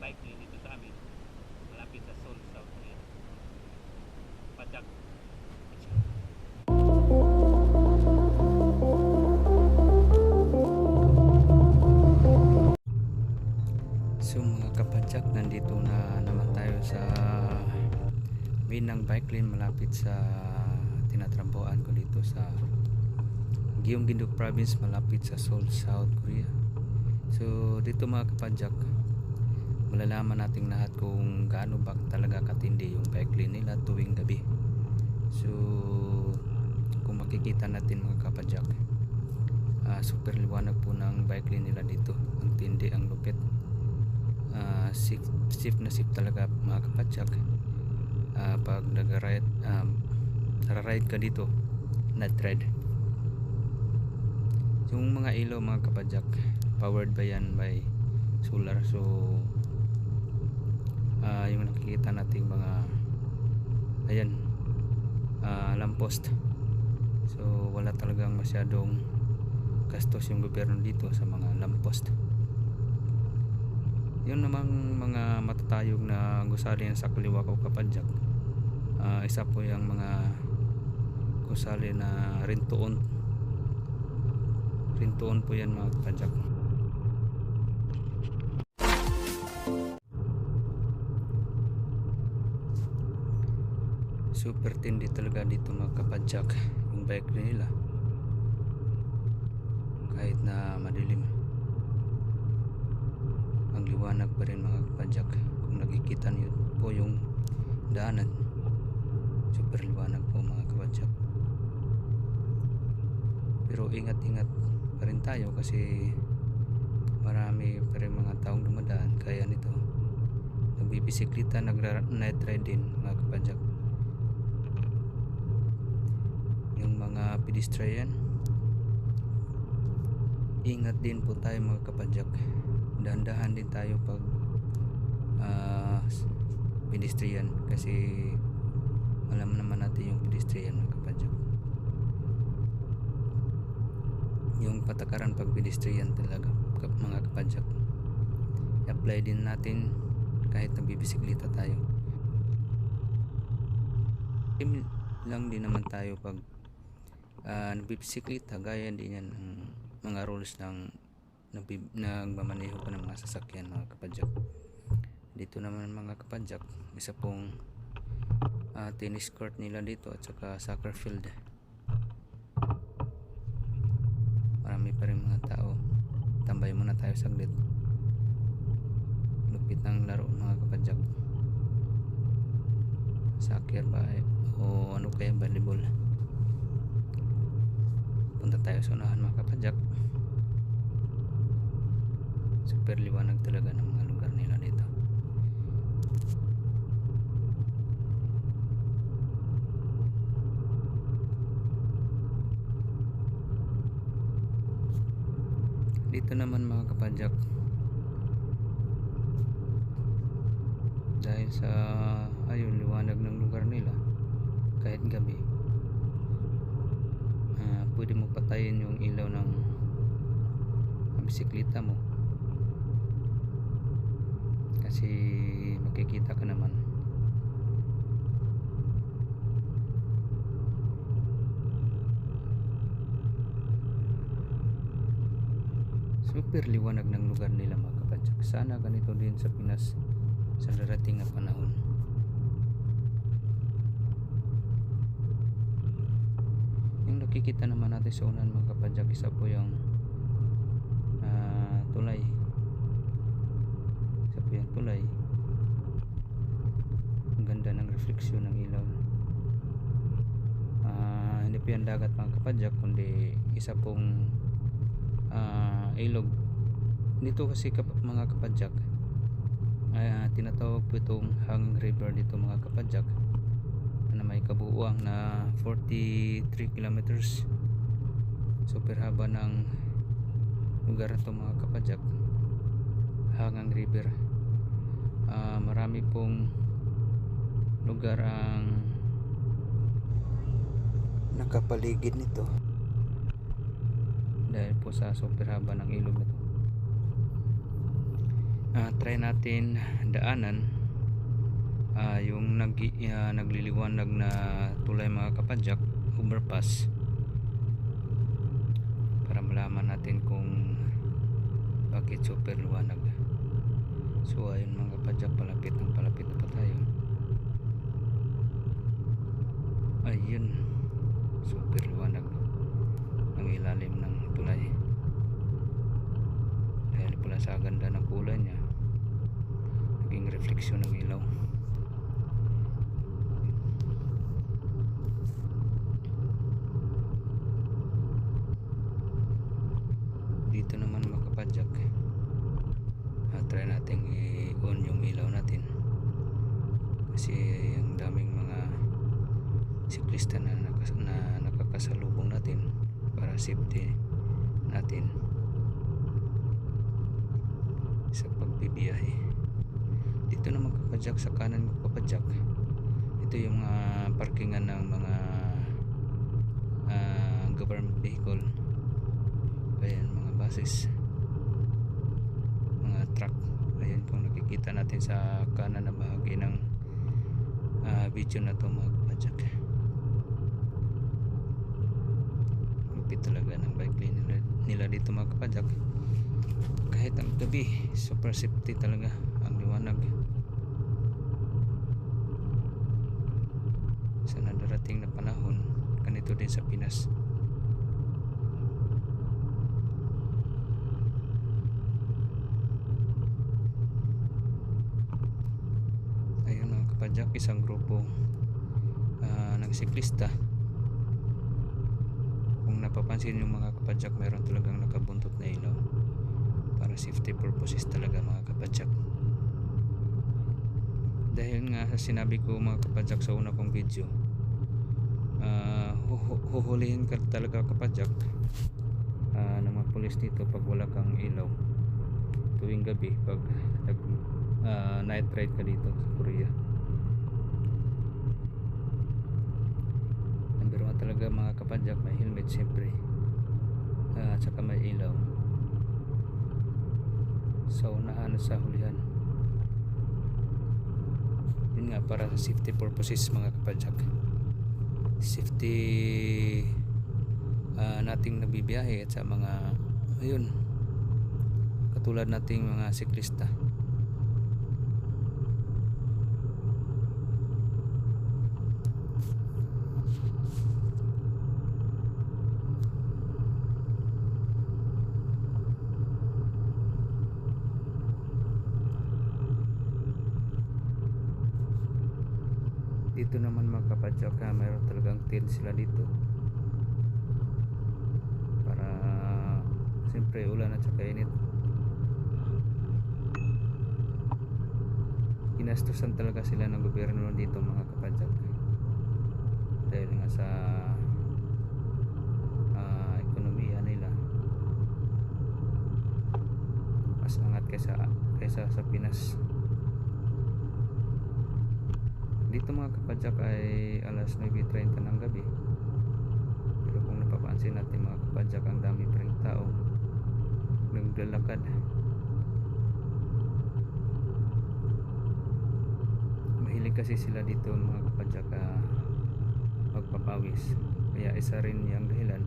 bike lane dito sa amin, malapit sa Seoul, South Korea. Pajak. So mga kapadyak, nandito na naman tayo sa Minang bike lane malapit sa tinatrambuhan ko dito sa Gyeonggi-do province, malapit sa Seoul, South Korea. So dito mga kapadyak, malalaman natin lahat kung gaano ba talaga katindi yung bike lane nila tuwing gabi. So kung makikita natin mga kapadyak, super liwanag po ng bike lane nila dito. Ang tindi, ang lupit. Safe na safe talaga mga kapadyak. Pag nag-ride, ride ka dito, not ride. Yung mga ilaw mga kapadyak, powered ba yan by solar. So yung nakikita natin mga ayan, lamppost. So wala talagang masyadong gastos yung gobyerno dito sa mga lamppost. Yun namang mga matatayog na gusali sa kaliwa ko kapadyak, isa po yung mga gusali na rintuon po yan mga kapadyak. Super tindi talaga dito mga kapadyak yung bike nila, kahit na madilim, ang liwanag pa rin mga kapadyak. Kung nakikita niyo po yung daanan, super liwanag po mga kapadyak. Pero ingat-ingat pa rin tayo kasi marami pa rin mga taong dumadaan kaya nito. Nagbibisikleta, nag-night ride din mga kapadyak. Yung mga pedestrian, ingat din po tayo mga kapadyak. Dahan-dahan din tayo pag pedestrian kasi alam naman natin yung pedestrian mga kapadyak. Yung patakaran pag pedestrian talaga mga kapadyak, apply din natin kahit nagbibisikleta tayo. Lang din naman tayo pag nagbibisikleta, gaya din yan ang mga rules ng nagmamaneho pa ng mga sasakyan mga kapadyak. Dito naman mga kapadyak, isa pong tennis court nila dito at saka soccer field. Marami pa rin mga tao. Tambay muna tayo saglit. Lupit ng laro mga kapadyak. Soccer ba o ano kaya, volleyball. Punta tayo sa unahan mga kapadyak. Super liwanag talaga ng mga lugar nila dito. Dito naman mga kapadyak, dahil sa ayun liwanag ng lugar nila kahit gabi, pwede mo patayin yung ilaw ng bisikleta mo kasi makikita ka naman. Super liwanag ng lugar nila mga kapadyak. Sana ganito din sa Pinas sa darating na panahon. Yung nakikita naman natin sa unan mga kapadyak, isa po yung tulay. Isa po yung tulay. Ang ganda ng refleksyon ng ilaw. Hindi po yung dagat mga kapadyak, kundi isa pong ilog. Dito kasi mga kapadyak, tinatawag po itong Hang River dito mga kapadyak, na may kabuuang na 43 kilometers. Super haba ng lugar ito mga kapadyak, Hangang River. Marami pong lugar ang nakapaligid nito dahil po sa super haba ng ilog na to. Try natin daanan yung nagliliwanag na tulay mga kapadyak, overpass, para malaman natin kung bakit super liwanag. So ayun mga kapadyak, palapit na pa tayo. Ayun, super liwanag ang ilalim ng tulay, dahil pala sa ganda ng kulay niya, naging refleksyon ng ilaw. Dito naman mga kapadyak, try natin i-on yung ilaw natin, kasi ang daming mga siklista na nakakasalubong natin, para safety natin sa pagbibiyahe. Dito naman kapadyak, sa kanan mo kapadyak, ito yung parkingan ng mga government vehicle. Ayan, mga buses, mga truck. Ayan, kung nakikita natin sa kanan na bahagi ng video na to mga kapadyak, lupit talaga ng bike lane nila dito mga kapadyak. Kahit ang gabi, super safety talaga ang liwanag. Sa nadarating na panahon, ganito din sa Pinas. Ayun mga kapadyak, isang grupo ng siklista. Kung napapansin yung mga kapadyak, mayroon talagang nakabuntot na ilaw, para safety purposes talaga mga kapadyak. Dahil nga sa sinabi ko mga kapadyak sa una kong video, huhulihin ka talaga kapadyak ng mga pulis dito pag wala kang ilaw tuwing gabi, pag night ride ka dito sa Korea. Number 1 talaga mga kapadyak, may helmet siyempre, at saka may ilaw sa unahan at sa hulihan. Yun nga, para sa safety purposes mga kapadyak, safety nating nabibiyahe, at sa mga ayun, katulad nating mga siklista. Dito naman mga kapadyak, mayroon talagang tent sila dito, para siyempre ulan at saka init. Ginastusan talaga sila ng gobyerno dito mga kapadyak, dahil nga sa ekonomiya nila mas angat kaysa sa Pinas. Dito mga kapadyak ay alas 9:30 ng gabi, pero kung napapansin natin mga kapadyak, ang dami pa rin tao naglalakad. Mahilig kasi sila dito mga kapadyak magpapawis, kaya isa rin yung dahilan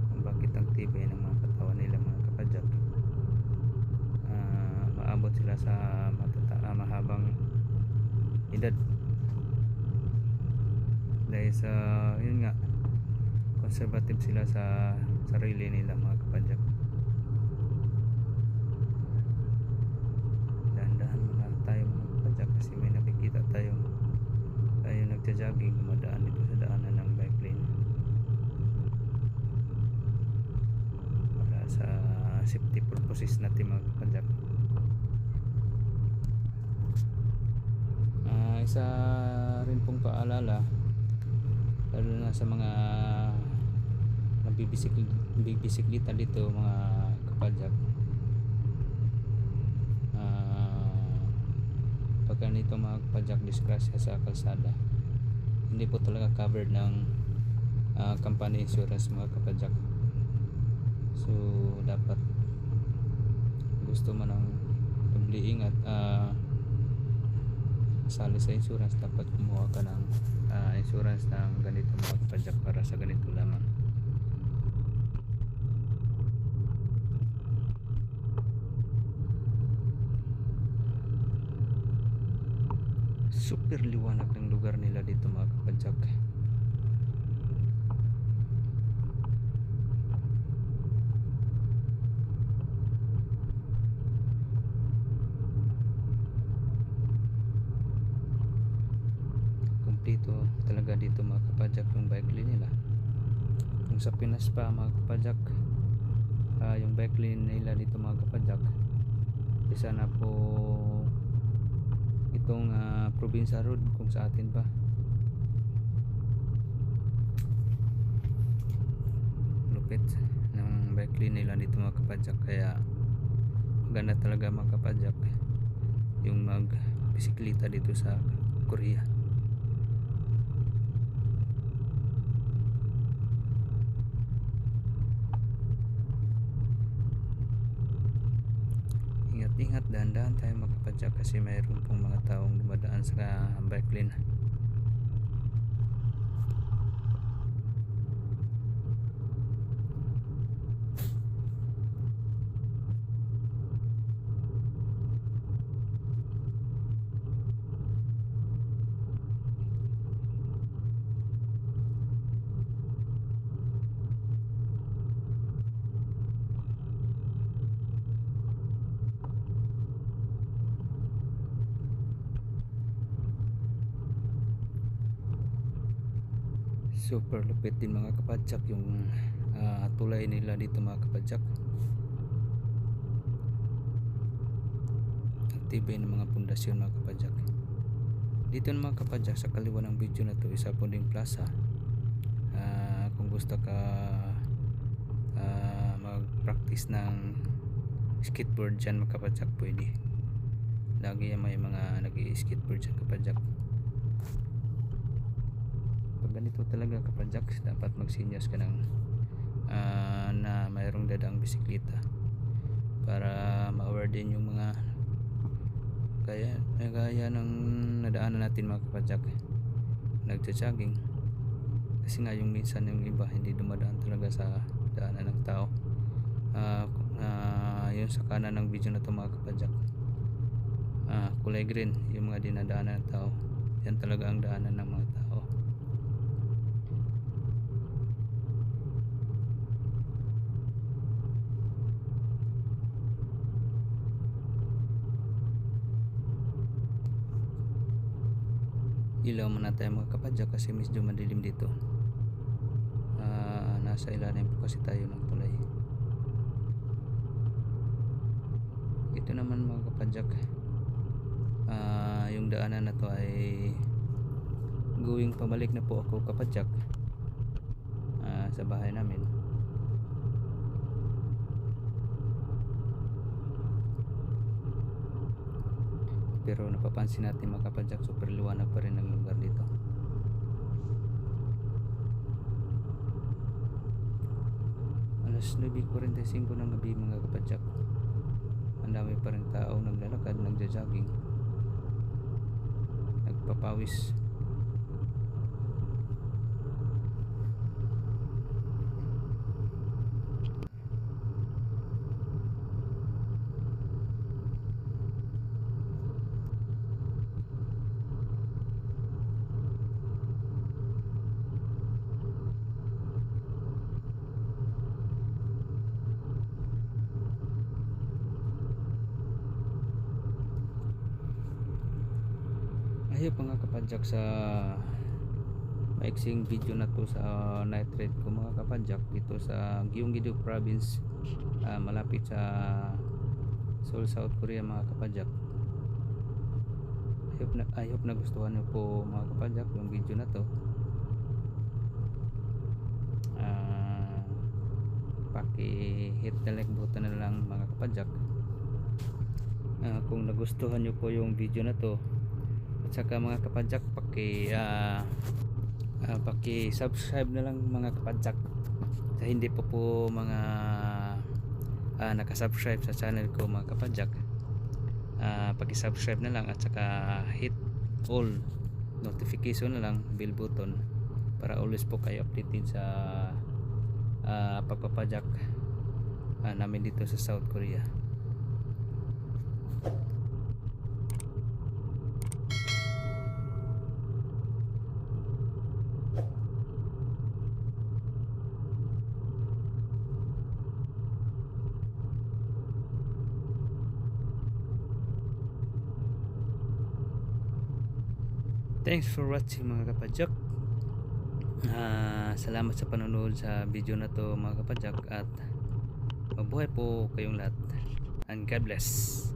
kung bakit ang tibay ng mga katawan nila mga kapadyak. Maabot sila sa mahabang edad, dahil sa yun nga, conservative sila sa sarili nila mga kapadyak. Dahan-dahan muna tayo mga kapadyak, kasi may nakikita tayong nagja-jogging, dumadaan dito sa daanan ng bike lane, para sa safety purposes natin mga kapadyak. Isa rin pong paalala, lalo na sa mga nagbibisikleta dito mga kapadyak, pagka nito mga kapadyak, disgrasya sa kalsada, hindi po talaga covered ng company insurance mga kapadyak. So dapat gusto man ng liing at sali sa insurance, dapat kumuha ka ng insurance ng ganito mga kapadyak para sa ganito lamang. Super liwanag ng lugar nila dito mga kapadyak. Dito talaga dito mga kapadyak yung bike lane nila. Kung sa Pinas pa mga kapadyak, yung bike lane nila dito mga kapadyak, isa na po itong probinsya road kung sa atin pa. Lupit ng bike lane nila dito mga kapadyak, kaya maganda talaga mga kapadyak yung mag bisikleta dito sa Korea. Ingat, dahan-dahan tayo mga kapadyak kasi mayroon pong mga taong dumadaan sa bike lane. Super lupit din mga kapadyak yung tulay nila dito mga kapadyak. Ang tibay ng mga pundasyon mga kapadyak. Dito mga kapadyak sa kaliwa ng video na to, isa po ding plaza. Kung gusto ka mag-practice ng skateboard dyan mga kapadyak, pwede. Lagi may mga nag-i-skateboard dyan kapadyak. Pag ganito talaga kapadyak, dapat magsinyas ka ng na mayroong dadaang bisikleta para ma-aware din yung mga gaya ng nadaanan natin mga kapadyak, nagja-jogging. Kasi nga yung minsan yung iba hindi dumadaan talaga sa daanan ng tao. Yun sa kanan ng video na to mga kapadyak, kulay green yung mga dinadaanan ng tao, yan talaga ang daanan ng mga tao. Ilaw muna tayo mga kapadyak kasi medyo madilim dito. Nasa ilalim po kasi tayo ng tulay. Ito naman mga kapadyak, yung daanan na to ay going pabalik na po ako kapadyak sa bahay namin. Pero napapansin natin mga kapadyak, super liwanag pa rin ang lugar dito. Alas 9:45 ng gabi mga kapadyak, ang dami pa rin tao naglalakad, nagja-jogging, nagpapawis. Ayun mga kapadyak, sa maiksing video na to sa night ride ko mga kapadyak dito sa Gyeonggi-do province, malapit sa Seoul, South Korea mga kapadyak. I hope na gustuhan nyo po mga kapadyak yung video na to. Paki-hit the like button na lang mga kapadyak kung nagustuhan nyo po yung video na to. At saka mga kapadyak, paki-subscribe na lang mga kapadyak sa hindi po mga nakasubscribe sa channel ko mga kapadyak. paki-subscribe na lang at saka hit all notification na lang, bell button, para always po kayo updated sa pagpapajak namin dito sa South Korea. Thanks for watching mga kapadyak. Salamat sa panonood sa video na to mga kapadyak, at mabuhay po kayong lahat, and God bless.